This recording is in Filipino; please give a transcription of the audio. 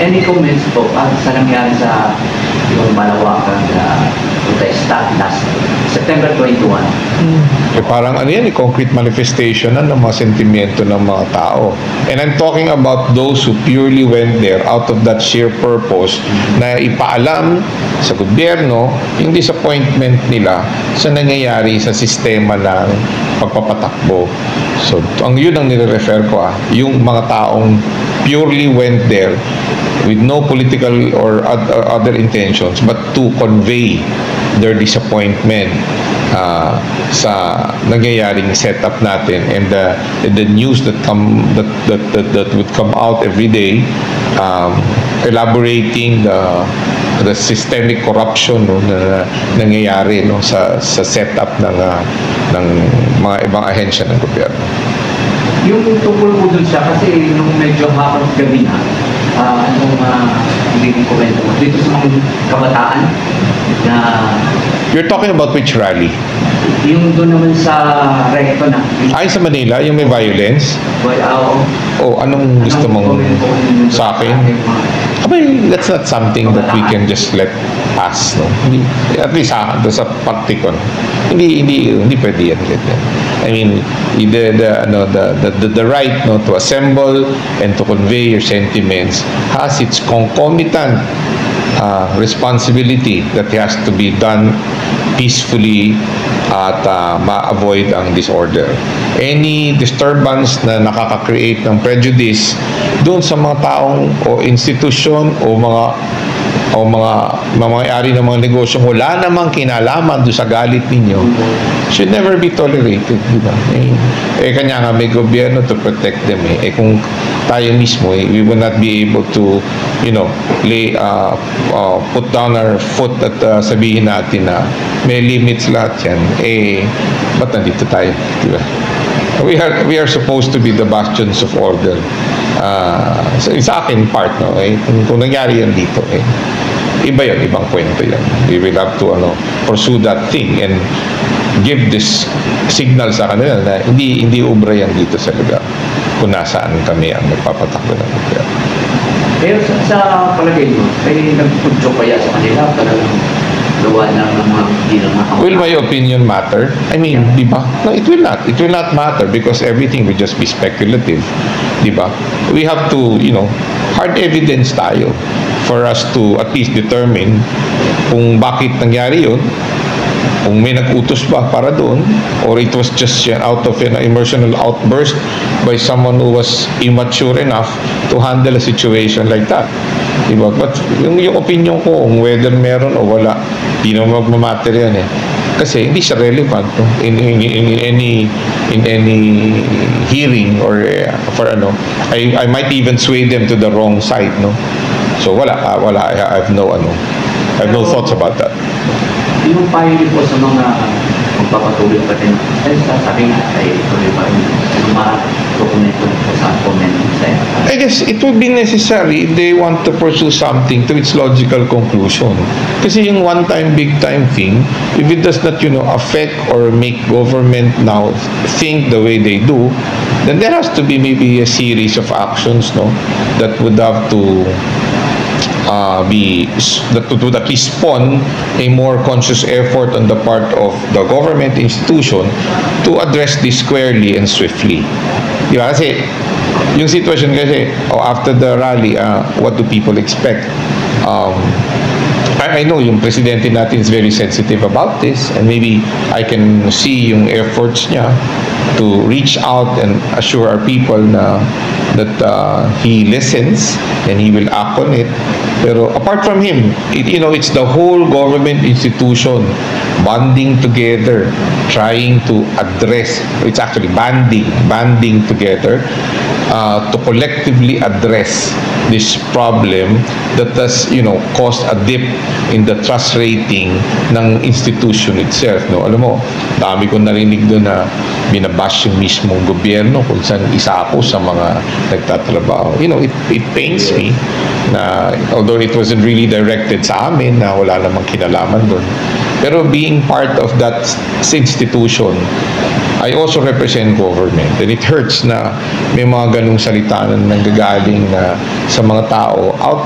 Any comments po sa nangyari sa yung malawakang protesta last September 21? Parang ano yan, concrete manifestation ng mga sentimento ng mga tao. And I'm talking about those who purely went there out of that sheer purpose na ipaalam sa gobyerno yung disappointment nila sa nangyayari sa sistema ng pagpapatakbo. So, yun ang nire-refer ko yung mga taong purely went there with no political or other intentions but to convey their disappointment sa nangyayaring setup natin, and the news that would come out every day, elaborating the systemic corruption na nangyayari sa setup ng mga ibang ahensya ng gobyerno. Yung tungkol po dun siya, kasi nung medyo hapon gabi na, hindi komento mo dito sa mga kabataan na... You're talking about which rally? Yung doon naman sa recto na. Ay, sa Manila, yung may violence? Well, anong gusto mong sa akin? Abay, that's not something that we can just let pass, no? Hindi, at least sa party ko, hindi pwede yan. I mean, the right, no, to assemble and to convey your sentiments has its concomitant responsibility that has to be done peacefully at ma-avoid ang disorder. Any disturbance na nakaka-create ng prejudice doon sa mga taong o institusyon o mga may-ari ng mga negosyong wala namang kinalaman doon sa galit ninyo should never be tolerated, di ba? Kanya nga may gobyerno to protect them kung tayo mismo we will not be able to put down our foot at sabihin natin na may limits lahat yan, ba't nandito tayo, di ba? We are supposed to be the bastions of order. Sa akin part, no, kung nangyari yan dito, iba yan, ibang kwento yan. We will have to pursue that thing and give this signal sa kanila na hindi ubra yan dito sa lugar kung nasaan kami ang nagpapatakbo ng lugar. Pero sa palagay mo, nagpudyo kaya sa kanila talagang gawa ng mga hindi lang makakita? Will my opinion matter? I mean, di ba? No, it will not. It will not matter because everything will just be speculative. Di ba? We have to, hard evidence tayo for us to at least determine kung bakit nangyari yun, kung may nag-utos ba para doon, or it was just out of an emotional outburst by someone who was immature enough to handle a situation like that. Diba? But yung opinion ko, kung whether meron o wala, hindi na magmamatter yan Kasi hindi siya relevant in any hearing or I might even sway them to the wrong side, no? So wala. I have no thoughts about that. Yung payo niyo po sa mga magpapatuloy pa rin, sabi nga ay tuloy pa rin yung mga dokumento po sa comment sa'yo. I guess it would be necessary if they want to pursue something to its logical conclusion. Kasi yung one-time, big-time thing, if it does not, affect or make government now think the way they do, then there has to be maybe a series of actions, no, that would have to that would at least spawn a more conscious effort on the part of the government institution to address this squarely and swiftly. Diba? Kasi yung situation kasi after the rally, what do people expect? I know yung presidente natin is very sensitive about this, and maybe I can see yung efforts niya to reach out and assure our people that he listens and he will act on it. Pero apart from him, it's the whole government institution banding together, trying to address, it's actually banding together to collectively address this problem that has, caused a dip in the trust rating ng institution itself. No? Alam mo, dami ko narinig doon na binabash yung mismong gobyerno kung saan isa ako sa mga nagtatrabaho. It pains me na although it wasn't really directed sa amin na wala namang kinalaman doon, Pero being part of that institution, I also represent government. And it hurts na may mga ganung salita na nanggagaling na sa mga tao out